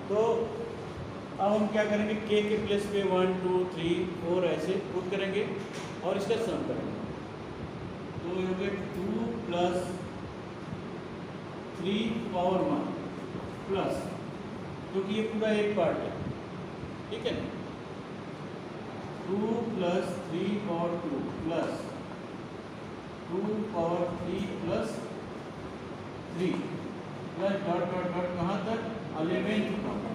तो अब हम क्या करेंगे, k के प्लेस पे 1 2 3 4 ऐसे पुट करेंगे और इसका सम करेंगे। तो ये हो गया 2 प्लस 3 पावर 1 प्लस, क्योंकि ये पूरा एक पार्ट है, ठीक है ना, 2 plus 3 power 2 plus 2 power 3 plus 3 plus dot dot dot कहाँ तक 11th पावर।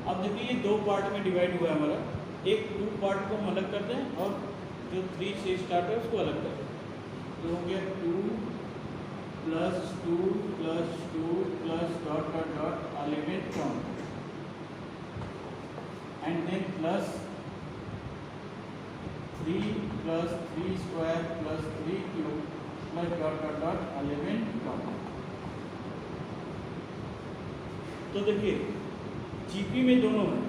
अब देखिए ये दो पार्ट में डिवाइड हुआ है हमारा, एक 2 पार्ट को हम अलग करते हैं और जो 3 से स्टार्ट है उसको अलग करते हैं। तो हो गया 2 plus 2 plus 2 plus dot dot dot 11th term and then plus 3 plus 3 square plus 3 cube plus dot dot dot 11th term. तो देखिए जीपी में दोनों है,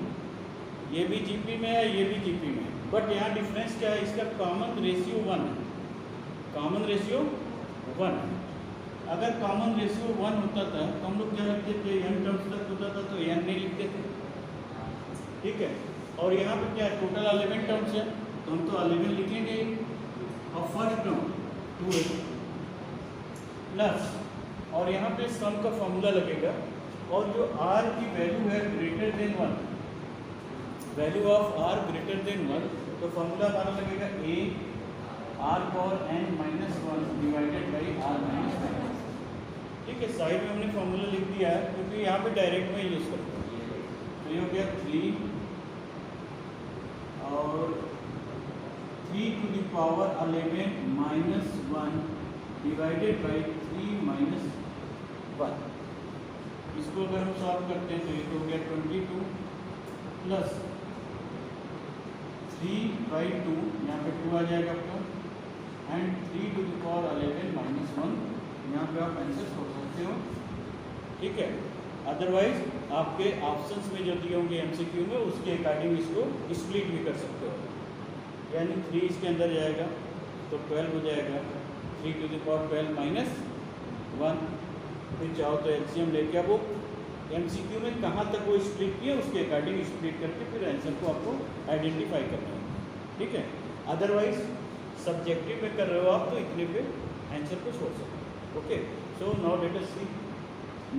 ये भी जीपी में है, ये भी जीपी में है, बट यहाँ डिफरेंस क्या है, इसका कॉमन रेशियो 1 है, कॉमन रेशियो 1 है। अगर कॉमन रेशियो 1 होता था तो हम लोग क्या लिखते थे, n टर्म्स तक होता था तो n नहीं लिखते थे, ठीक है। और यहाँ पे क्या टोटल 11 टर्म्स है तो हम तो 11 लिखेंगे ही। और फर्स्ट टर्म 2 है प्लस, और यहाँ पे सम का फॉर्मूला लगेगा, और जो r की वैल्यू है greater than 1, value of r greater than 1, तो फॉर्मूला हमारा लगेगा a r power n minus 1 divided by r minus 1, ठीक है। साइड में हमने फॉर्मूला लिख दिया है क्योंकि यहाँ पे डायरेक्ट में यूज़ करते हैं। तो ये हो गया 3 और 3 to the power 11 minus 1 divided by 3 minus 1। इसको अगर हम सॉल्व करते हैं तो ये हो गया 22 प्लस 3/2, यहाँ पे 2 आ जाएगा आपका, and 3 to the power 11 minus 1, यहाँ पे आप आंसर सोच सकते हो, ठीक है। अदरवाइज आपके ऑप्शंस में जो दिए होंगे एमसीक्यू में उसके अकॉर्डिंग इसको स्प्लिट भी कर सकते हो, यानी 3 इसके अंदर जाएगा तो 12 हो जाएगा, 3 टू द पावर 12 माइनस 1, फिर चाहो तो एलसीएम लेके अब वो एमसीक्यू में कहाँ तक वो स्प्लिट किया उसके अकॉर्डिंग स्प्लिट करके फिर आंसर को आपको आइडेंटिफाई करना है, ठीक है। अदरवाइज सब्जेक्टिव में कर रहे हो आप तो इतने पे आंसर को छोड़ सकते हो, okay. So now let us see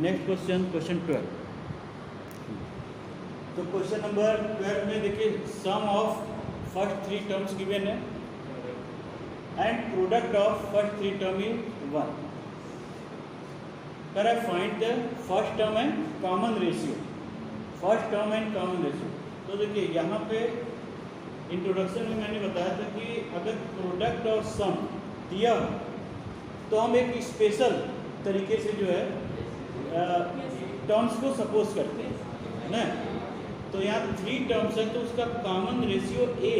next question, question 12। तो क्वेश्चन नंबर 12 में देखिए sum of first 3 terms given है and product of first 3 term is 1। कर find the first term and common ratio, first term and common ratio. तो देखिए यहाँ पे introduction में मैंने बताया था कि अगर प्रोडक्ट और सम दिया हो तो हम एक स्पेशल तरीके से जो है टर्म्स को सपोज करते हैं ना। तो यहाँ 3 टर्म्स है तो उसका common ratio a,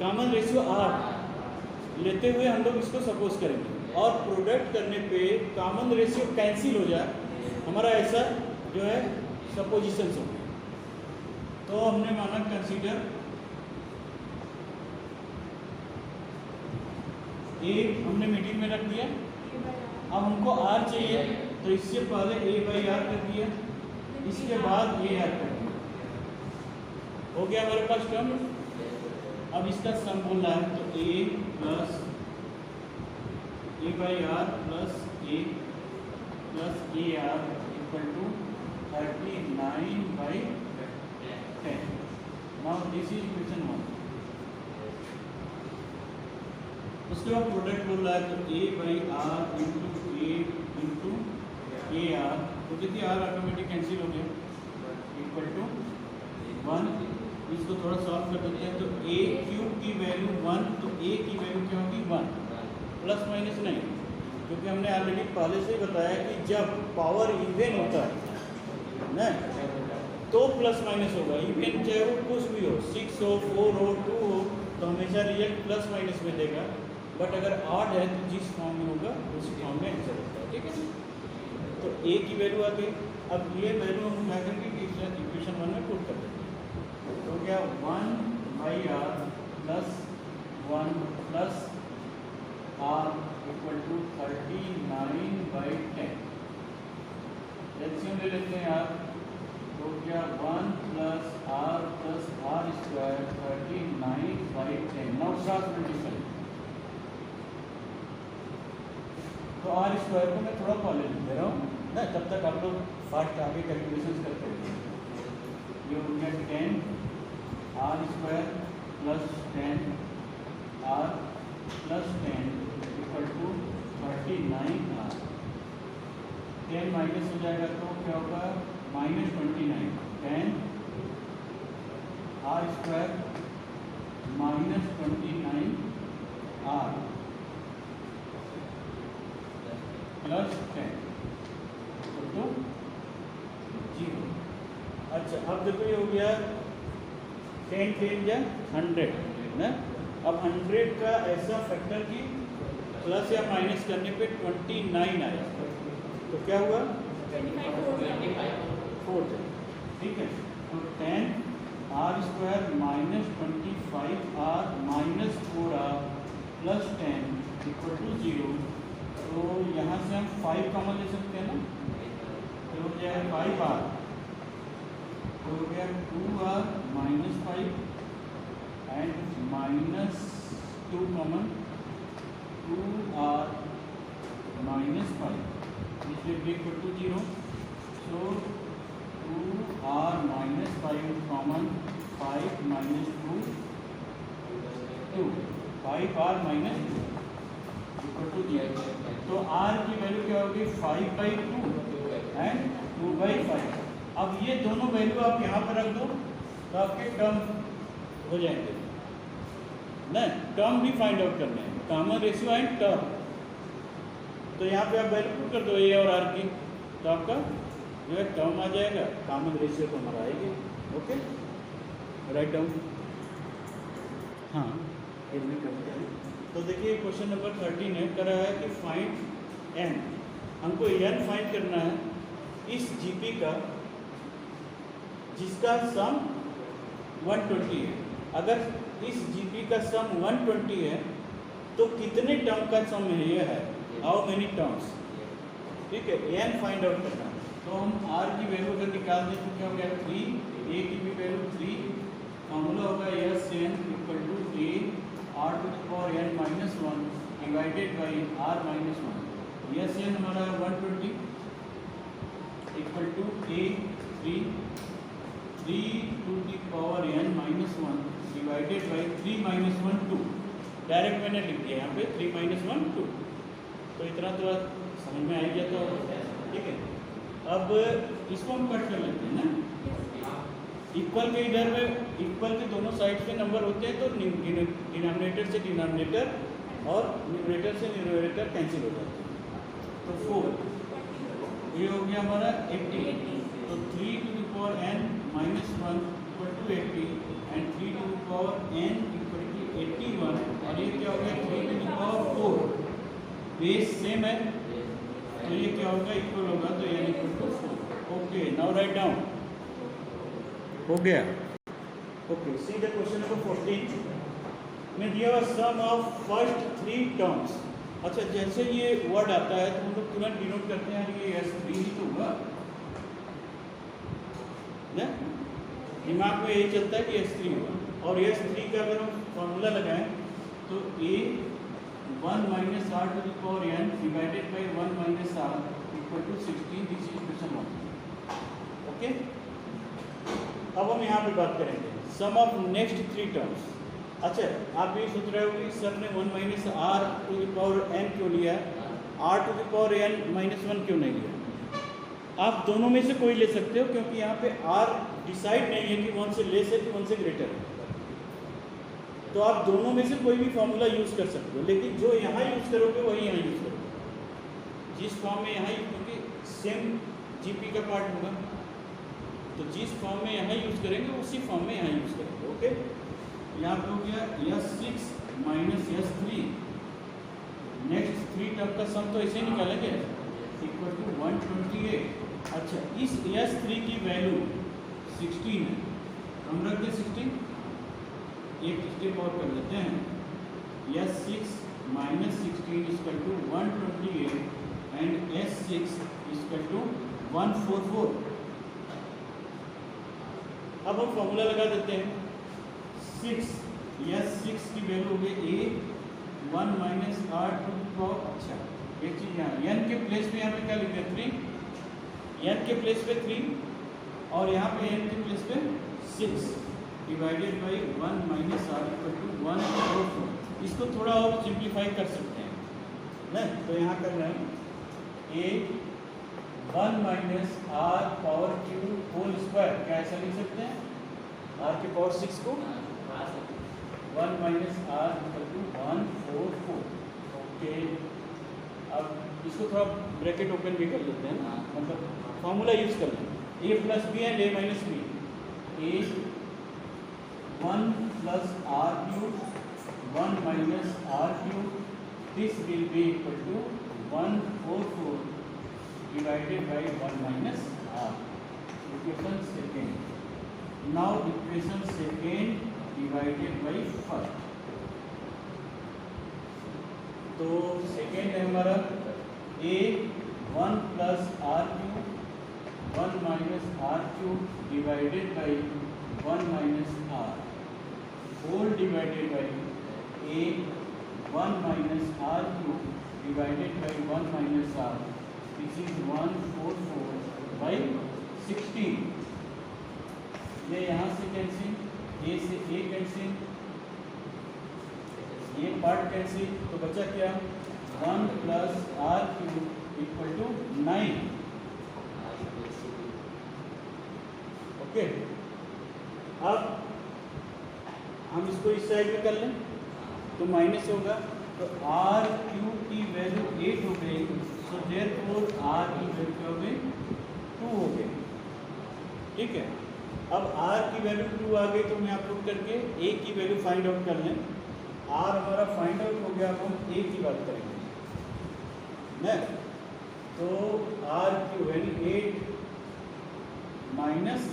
common ratio r लेते हुए हम लोग इसको सपोज करेंगे, और प्रोडक्ट करने पे कॉमन रेशियो कैंसिल हो जाए, हमारा ऐसा जो है सपोजिशन हो गया। तो हमने माना कंसीडर a हमने मीडियम में रख दिया, अब हमको r चाहिए तो इससे पहले a/r कर दिया, इसके बाद a/r कर दिया, हो गया हमारे पास टर्म। अब इसका सम बोल रहा है तो a plus a/r plus a plus a/r equal to 39/10। Now this is equation 1। उसके बाद प्रोडक्ट बोल रहा है तो a/r into a into a/r, तो देखिए r ऑटोमेटिक कैंसिल हो गया, इक्वल टू 1। इसको थोड़ा सॉल्व कर देते हैं तो a क्यूब की वैल्यू 1, तो a की वैल्यू क्या होगी 1, प्लस माइनस नहीं, क्योंकि हमने ऑलरेडी पहले से ही बताया कि जब पावर इवन होता है ना तो प्लस माइनस होगा, इवन चाहे वो कुछ भी हो, 6 हो 4 हो 2 हो तो हमेशा रिजल्ट प्लस माइनस में देगा, बट अगर ऑड है तो जिस फॉर्म में होगा उस फॉर्म में आंसर होता है, ठीक है। तो a की वैल्यू आ गई, अब ये वैल्यू हम क्या करेंगे इक्वेशन 1 में पुट कर देंगे, तो क्या 1/r plus 1 plus r equal to 39/10, LCM ले लेते हैं यार, तो क्या 1 plus R plus R square 39/10 9 7 25। तो आर स्क्वायर को मैं थोड़ा पहले लिख दे रहा हूँ ना, तब तक आप लोग फास्ट आगे कैलकुलेशन करते हैं। ये हो गया 10 R square plus 10 R plus 10 equal to 39 R. 10 minus हो जाएगा तो क्या होगा -29। 10 आर स्क्वायर -29 आर प्लस 10 तो 0। अच्छा अब देखो ये हो गया 10 10 या 100 ना। अब 100 का ऐसा फैक्टर कि प्लस या माइनस करने पे 29 आया, तो क्या हुआ 4। ठीक है, तो 10 R square -25 R -4 R plus 10 equal to 0। तो यहाँ से हम 5 कॉमन ले सकते हैं ना, तो हो जाएगा 5 आर, तो हो गया 2 आर -5 एंड -2 कॉमन 2 आर -5 इसलिए b equal to 0। So 2 R -5 common 5 -2 2 5 R -2 equal to 0। तो r की वैल्यू क्या होगी 5/2 एंड 2/5। अब ये दोनों वैल्यू आप यहाँ पर रख दो तो आपके टर्म हो जाएंगे ना। टर्म भी फाइंड आउट करने हैं, कॉमन रेशियो एंड टर्म। तो यहाँ पे आप वैल्यू पुट कर दो a और r की, तो आपका जो है टर्म आ जाएगा, कॉमन रेशियो तो हमारा आएगी। Okay, write down. हाँ इनमें करते हैं। तो देखिए क्वेश्चन नंबर 13 है, कर रहा है कि फाइंड n, हमको n फाइंड करना है इस जीपी का जिसका सम 120 है। अगर इस जीपी का सम 120 है तो कितने टर्म का सम है, ये है हाउ मेनी टर्म्स। ठीक है, n फाइंड आउट करना है। तो हम r की वैल्यू अगर निकाल दें तो क्या हो गया 3, a की भी वैल्यू 3, फॉर्मूला होगा Sn equal to a r to the power n minus 1 divided by r minus 1। Sn हमारा 120 equal to a 3 to the power n minus 1 divided by 3 minus 1 2। Direct मैंने लिख दिया यहाँ पे 3 माइनस 1 2, तो इतना तो समझ में आ गया। तो ठीक है, अब इसको हम कट कर लेते हैं ना। इक्वल के इधर में इक्वल के दोनों साइड पे नंबर होते हैं, तो डिनोमिनेटर से डिनोमिनेटर और न्यूमरेटर से न्यूमरेटर कैंसिल हो जाते हैं। तो 4 ये हो गया हमारा 80, तो 3 to the power n minus 1 equal to 80 and 3 to the power n equal to 81, और ये क्या हो गया 3 to the power 4। Base same है तो ये क्या होगा इक्वल होगा, तो n equal to 4। Okay, now write down. हो गया। Okay, see the question number 14 में दिया हुआ सम ऑफ फर्स्ट 3 टर्म्स। अच्छा, जैसे ये वर्ड आता है तो हम लोग तुरंत डिनोट करते हैं ये S3 ही तो हुआ ना, दिमाग में यही चलता है कि S3 हुआ। और S3 का अगर हम फॉर्मूला लगाएं तो a 1 minus r to the power n divided by 1 minus r equal to 16। This is question 1। Okay, अब हम यहाँ पे बात करेंगे सम ऑफ नेक्स्ट 3 टर्म्स। अच्छा, आप ये सोच रहे हो कि सर ने 1 minus R to the power n क्यों लिया, r to the power n minus 1 क्यों नहीं लिया। आप दोनों में से कोई ले सकते हो, क्योंकि यहाँ पे r डिसाइड नहीं है कि 1 से लेस है कि 1 से ग्रेटर है। तो आप दोनों में से कोई भी फॉर्मूला यूज़ कर सकते हो, लेकिन जो यहाँ यूज़ करोगे वही यहाँ यूज़ करोगे। जिस फॉर्म में यहाँ, क्योंकि सेम जीपी का पार्ट होगा, तो जिस फॉर्म में यहाँ यूज़ करेंगे उसी फॉर्म में यहाँ यूज़ करेंगे। ओके, यहाँ पे हो गया S6 minus S3, next 3 term का सम तो ऐसे ही निकालेंगे इक्वल टू 128। अच्छा, इस S3 की वैल्यू 16 है, हम रख दें 16, एक स्टेप और कर लेते हैं। S6 minus 16 equal to 128 and S6 equal to 144। अब हम फॉर्मूला लगा देते हैं। 6 की वैल्यू हो गई a 1 minus r to the power, अच्छा एक चीज़ यहाँ n के प्लेस पे यहाँ पे क्या लिख रहे हैं 3, n के प्लेस पे 3 और यहाँ पे n के प्लेस पे 6 divided by 1 minus r equal to 144। इसको थोड़ा और सिंप्लीफाई कर सकते हैं ना, तो यहाँ कर रहे हैं a 1 minus r power Q whole square, क्या ऐसा लिख सकते हैं r के पावर 6 को 1 minus r equal to 144। Okay, अब इसको थोड़ा ब्रैकेट ओपन भी कर लेते हैं ना, मतलब फॉर्मूला यूज कर लें। a plus B and a minus B, a 1 plus r cube 1 minus r cube, this will be equal to 144 divided by 1 minus r। Equation second. Now equation second divided by first, तो second है हमारा a 1 plus r cube 1 minus r cube divided by 1 minus r whole divided by a 1 minus r cube divided by 1 minus r, this is 144 by 16। ये यहाँ से cancel, a से a cancel, ये part cancel, तो बचा क्या 1 plus r cube equal to 9। Okay, अब हम इसको इस साइड में कर लें तो माइनस होगा, तो r क्यूब की वैल्यू 8 हो गई, सो देयरफॉर r की वैल्यू क्या हो गई 2 हो गई। ठीक है, अब r की वैल्यू 2 आ गई तो मैं आप लोग करके a की वैल्यू फाइंड आउट कर लें। r हमारा फाइंड आउट हो गया, अब हम a की बात करेंगे ना, तो r की वैल्यू 8 माइनस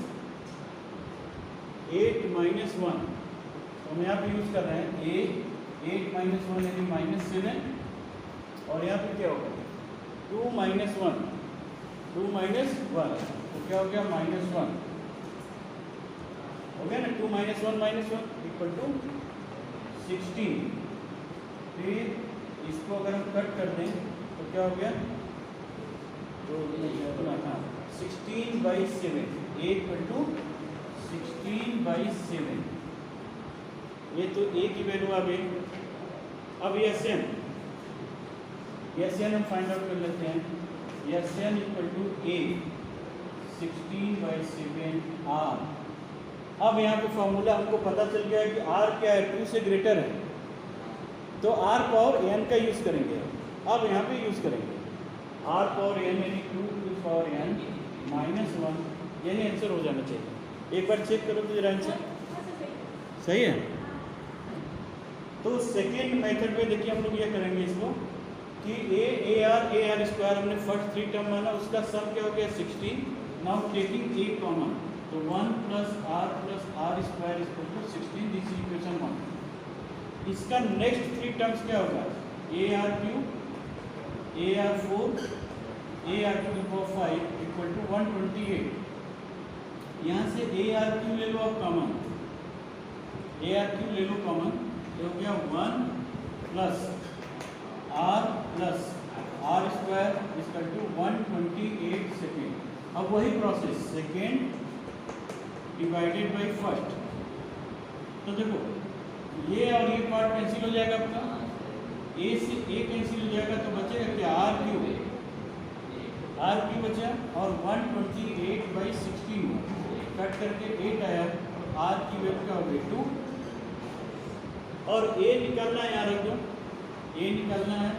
1, तो हम यहाँ पे यूज कर रहे हैं a 8 माइनस 1 यानी माइनस 7, और यहाँ पे क्या होगा 2 माइनस 1, 2 माइनस 1, तो क्या हो गया -1 हो गया ना, 2 माइनस 1 इक्वल टू 16। फिर इसको अगर हम कट कर दें तो क्या हो गया, तो 16/7, a इक्वल टू 16/7, ये तो a की वैल्यू आ गई। अब Sn हम फाइंड आउट कर लेते हैं। Sn equal to a 16/7 r। अब यहाँ पे फॉर्मूला हमको पता चल गया है कि r क्या है 2 से ग्रेटर है, तो r पावर n का यूज़ करेंगे। अब यहाँ पे यूज़ करेंगे r पावर n यानी 2 टू पावर n -1, यानी आंसर हो जाना चाहिए। एक बार चेक करो तो जरा आंसर सही है। तो सेकेंड मेथड में देखिए हम लोग ये करेंगे इसको कि ar स्क्वायर हमने फर्स्ट 3 टर्म माना, उसका सम क्या हो गया 16। नाउ टेकिंग a कॉमन, तो 1 plus r square equal to 16, this is equation 1। इसका नेक्स्ट 3 टर्म्स क्या होगा ar cube, ar4, ar to the power 5 equal to 128। यहाँ से ar क्यूब ले लो आप कॉमन, ar क्यूब ले लो कॉमन, तो हो गया 1 plus r square equal to 128 second. अब वही process second divided by first, तो देखो ये और ये पार्ट कैंसिल हो जाएगा आपका, a से a कैंसिल हो जाएगा, तो बचेगा क्या r क्यूब बचा, और 128/16 कट करके 8 आया, r की वैल्यू क्या हो गई 2, और a निकालना है, यहाँ रख दो a निकालना है,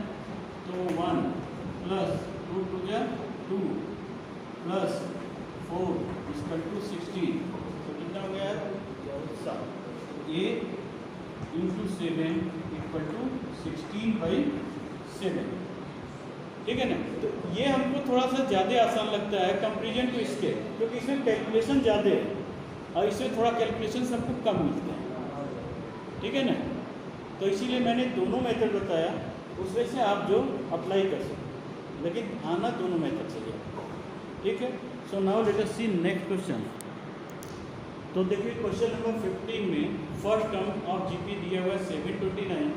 तो 1 प्लस 2 टू जा 2 प्लस 4 इक्वल टू 16, तो कितना हो गया 7, a इंटू 7 इक्वल टू 16/7। ठीक है ना, तो ये हमको थोड़ा सा ज़्यादा आसान लगता है कंपेरिजन टू इसके, क्योंकि इसमें कैलकुलेशन ज़्यादा है और इसमें थोड़ा कैलकुलेशन सबको कम मिलता है। ठीक है ना, तो इसीलिए मैंने दोनों मेथड बताया, उसमें से आप जो अप्लाई कर सकते। लेकिन आना दोनों मेथड से जाएगा, ठीक है। सो now let us see next question. तो देखिए क्वेश्चन नंबर 15 में फर्स्ट टर्म ऑफ जीपी दिया हुआ है 729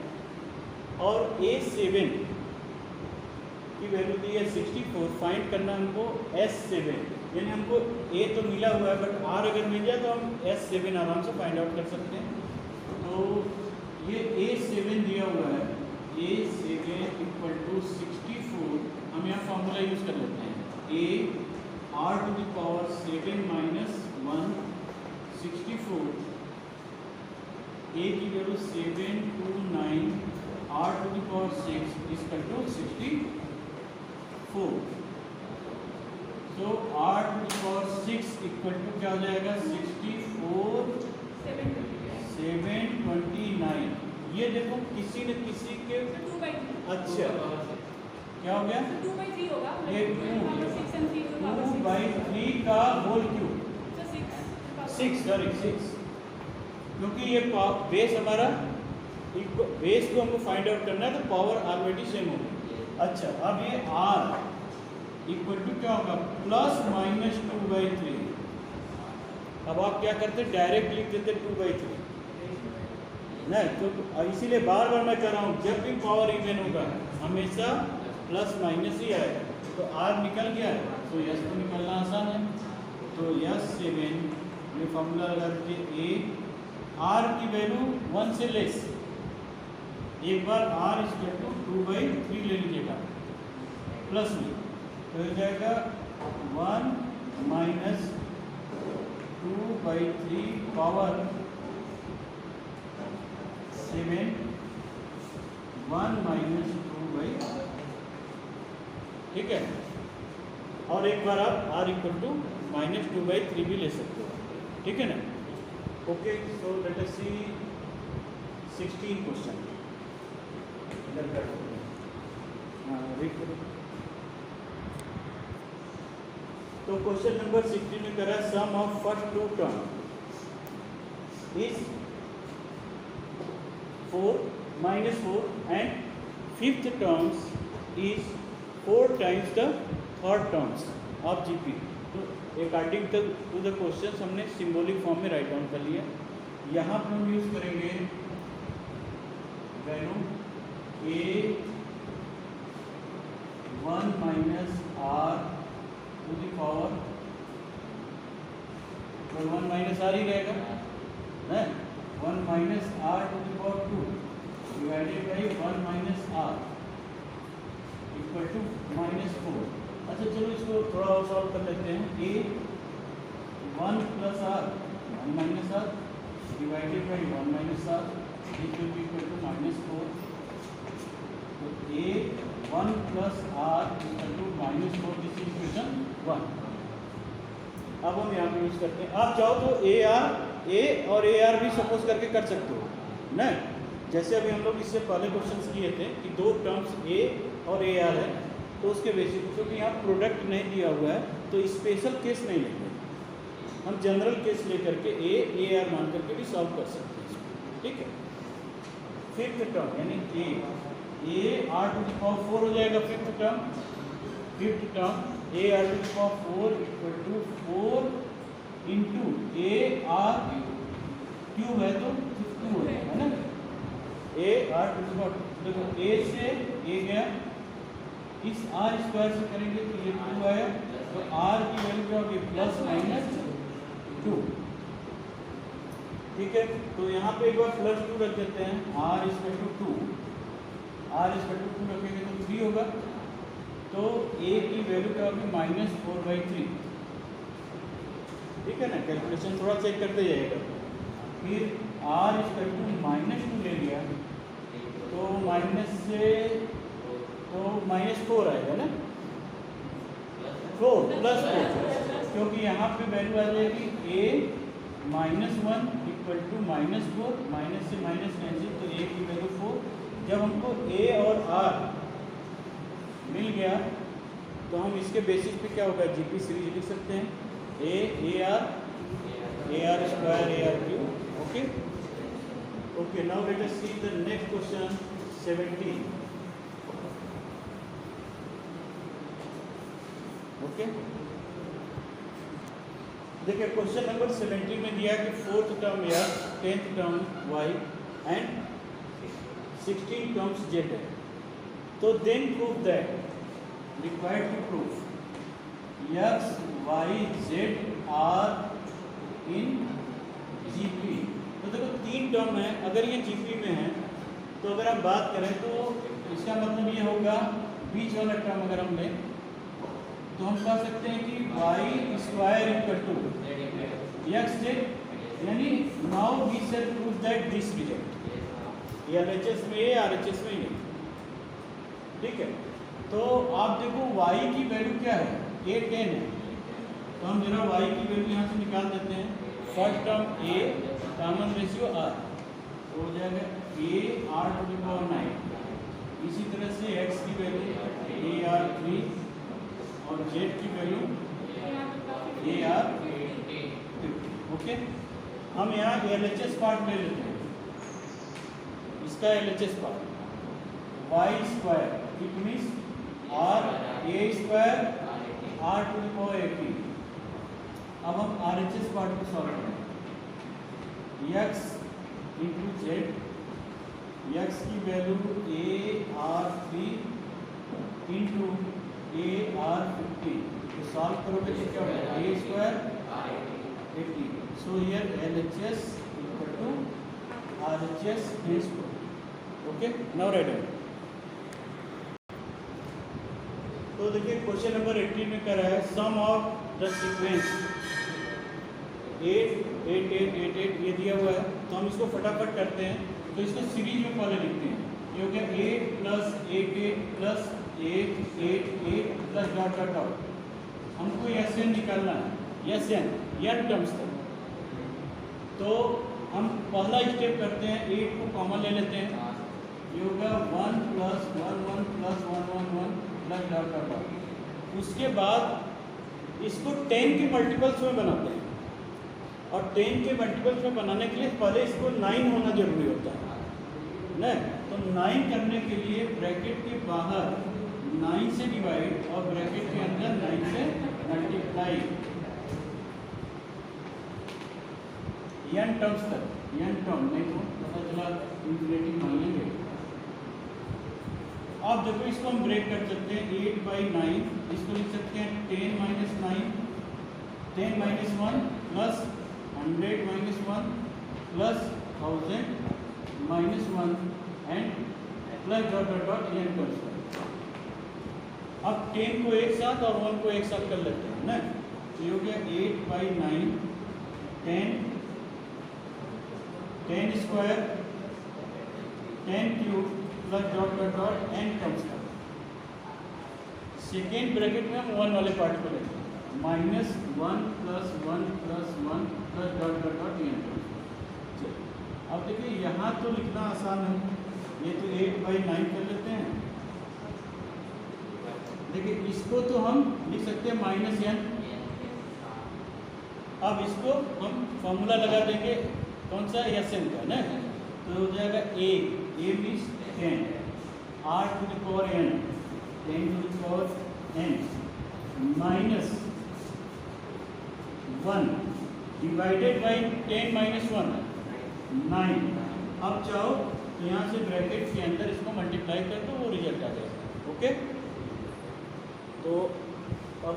और A7 की वैल्यू दी है 64। फाइंड करना हमको S7, यानी हमको A तो मिला हुआ है बट R अगर मिल जाए तो हम S7 आराम से फाइंड आउट कर सकते हैं। तो ये A7 दिया हुआ है, A7 इक्वल टू 64। हम यहाँ फॉर्मूला यूज़ कर लेते हैं, A R to the power 7 minus 1 64, A की value 729 R to the power 6 equal to 64। तो R to the power 6 equal to क्या हो जाएगा 64 729। ये देखो किसी न किसी के अच्छा क्या हो गया, ये 2/3 का होल क्यूब 6, सॉरी 6, क्योंकि ये बेस हमारा बेस को हमको फाइंड आउट करना है तो पावर ऑलरेडी सेम होगी। अच्छा अब ये R इक्वल टू क्या होगा प्लस माइनस 2/3। अब आप क्या करते डायरेक्ट लिख देते 2/3 नहीं, तो इसीलिए बार बार मैं कह रहा हूँ जब भी पावर इवन होगा हमेशा प्लस माइनस ही आएगा। तो R निकल गया है तो यस को निकलना आसान है। तो S7 ये फॉर्मूला लगा दीजिए, A R की वैल्यू 1 से लेस, एक बार R इक्वल टू 2/3 ले लीजिएगा प्लस में, तो हो जाएगा 1 माइनस 2/3 पावर 7 1 माइनस 2/3, ठीक है। और एक बार आप R इक्वल टू माइनस 2/3 भी ले सकते हो, ठीक है ना। Okay so let us see 16 question. तो क्वेश्चन नंबर 16 में करा sum of first two term is 4 -4 and fifth terms is 4 times the third terms of GP. तो अकॉर्डिंग टू द क्वेश्चन हमने सिंबॉलिक फॉर्म में राइट डाउन कर लिया। यहाँ पर हम यूज करेंगे value A1 minus R to the power, तो 1 माइनस R ही रहेगा ना, 1 minus R to the power 2 divided by 1 minus R equal to -4। अच्छा चलो इसको थोड़ा और सॉल्व कर लेते हैं। A1 plus R 1 minus R divided by 1 minus R equal to -4। तो A1 plus R equal to -4, this is equation 1। अब हम यहाँ पे यूज करते हैं, आप चाहो तो A और AR भी सपोज करके कर सकते हो ना, जैसे अभी हम लोग इससे पहले क्वेश्चंस किए थे कि दो टर्म्स A और AR है तो उसके बेसिस पे, क्योंकि यहाँ प्रोडक्ट नहीं दिया हुआ है तो स्पेशल केस नहीं लेंगे, हम जनरल केस लेकर के AR मान करके भी सॉल्व कर सकते हैं, ठीक है। फिफ्थ टर्म यानी AR टू द पावर 4 हो जाएगा fifth term AR to the power 4 equal to 4 into AR cube है तो 2 है ना, AR टू द पावर, देखो A से A गया, इस R स्क्वायर से करेंगे तो ये 2 आया, तो R की वैल्यू क्या होगी प्लस माइनस 2, ठीक है। तो यहाँ पे एक बार प्लस 2 रख देते हैं, R इक्वल टू 2 रखेंगे तो 3 होगा, तो A की वैल्यू क्या होगी -4/3, ठीक है ना। कैलकुलेशन थोड़ा चेक करते जाइएगा। फिर R इक्वल टू -2 ले लिया तो माइनस से तो -4 आएगा ना, 4 प्लस 4, क्योंकि यहाँ पे वैल्यू आ जाएगी A -1 इक्वल टू -4, माइनस से माइनस कैंसिल, तो A की वैल्यू 4। जब हमको A और R मिल गया तो हम इसके बेसिस पे क्या होगा जीपी सीरीज लिख सकते हैं, AR square AR cube, okay. Now let us see the next question 17। Okay, देखिए क्वेश्चन नंबर 17 में दिया है कि 4th term x, 10th term y and 16 terms z है। तो then prove that required to proof x, y, z are in GP. तो देखो 3 term है, अगर ये जीपी में है तो अगर हम बात करें तो इसका मतलब ये होगा बीच वाला टर्म अगर हम लें तो हम कह सकते हैं कि Y square equal to X Z, यानी now we shall prove that this result ये एलएचएस में है, आरएचएस में है, ठीक है। तो आप देखो y की वैल्यू क्या है, a 10 है, तो हम जरा y की वैल्यू यहाँ से निकाल देते हैं। First term a, common ratio r, तो हो जाएगा a r to the power 9। इसी तरह से x की वैल्यू a r 3 और z की वैल्यू a r 50। ओके, हम यहाँ LHS पार्ट ले लेते हैं, इसका LHS part y square it means r a square r to the power 18। अब हम RHS पार्ट को सॉल्व करें, x इंटू जेड, x की value a r 3 into a r 50, तो सॉल्व करोगे तो क्या होगा a square 80। So here LHS equal to RHS square. Okay, now write down. तो देखिए क्वेश्चन नंबर 18 में कर रहा है सम ऑफ द सीक्वेंस 8 8 8 8 8 ये दिया हुआ है, तो हम इसको फटाफट करते हैं। तो इसको सीरीज में पहले लिखते हैं, ये हो गया 8 plus 8 8 plus 8 8 8 plus dot dot dot. हमको एस एन निकालना है, एस एन एन टर्म्स तक। तो हम पहला स्टेप करते हैं, 8 को कॉमन ले लेते हैं, ये होगा 1 plus 1 1 plus 1 1 1 plus dot dot dot. उसके बाद इसको 10 के मल्टीपल्स में बनाते हैं, और 10 के मल्टीपल्स में बनाने के लिए पहले इसको 9 होना जरूरी होता है ना। तो 9 करने के लिए ब्रैकेट के बाहर 9 से डिवाइड और ब्रैकेट के अंदर 9 से मल्टीप्लाई, n टर्म्स तक, n टर्म नहीं तो पता चला इंफिनिटी मान लेंगे। अब देखो इसको हम ब्रेक कर सकते हैं, 8/9 इसको लिख सकते हैं 10 minus 9, 10 minus 1 plus 100 minus 1 plus 1000 minus 1 and plus dot dot dot n terms तक। अब 10 को एक साथ और 1 को एक साथ कर लेते हैं ना, तो ये हो गया 8/9 10 square 10 cube plus dot dot dot n terms तक। सेकेंड ब्रैकेट में हम 1 वाले पार्ट को लेते हैं, minus 1 plus 1 plus 1 plus dot dot dot n terms. अब देखिए यहाँ तो लिखना आसान है, ये तो 8/9 कर लेते हैं। देखिए इसको तो हम लिख सकते हैं माइनस n। अब इसको हम फॉर्मूला लगा देंगे, कौन सा, एस एन का ना, तो हो जाएगा a means 10 r to the power n 10 to the power n minus 1 divided by 10 minus 1 9। अब चाहो तो यहाँ से ब्रैकेट के अंदर इसको मल्टीप्लाई कर दो, वो रिजल्ट आ जाएगा। ओके, तो अब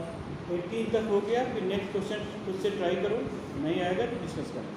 18 तक हो गया, फिर नेक्स्ट क्वेश्चन खुद से ट्राई करो, नहीं आएगा तो डिस्कस करें।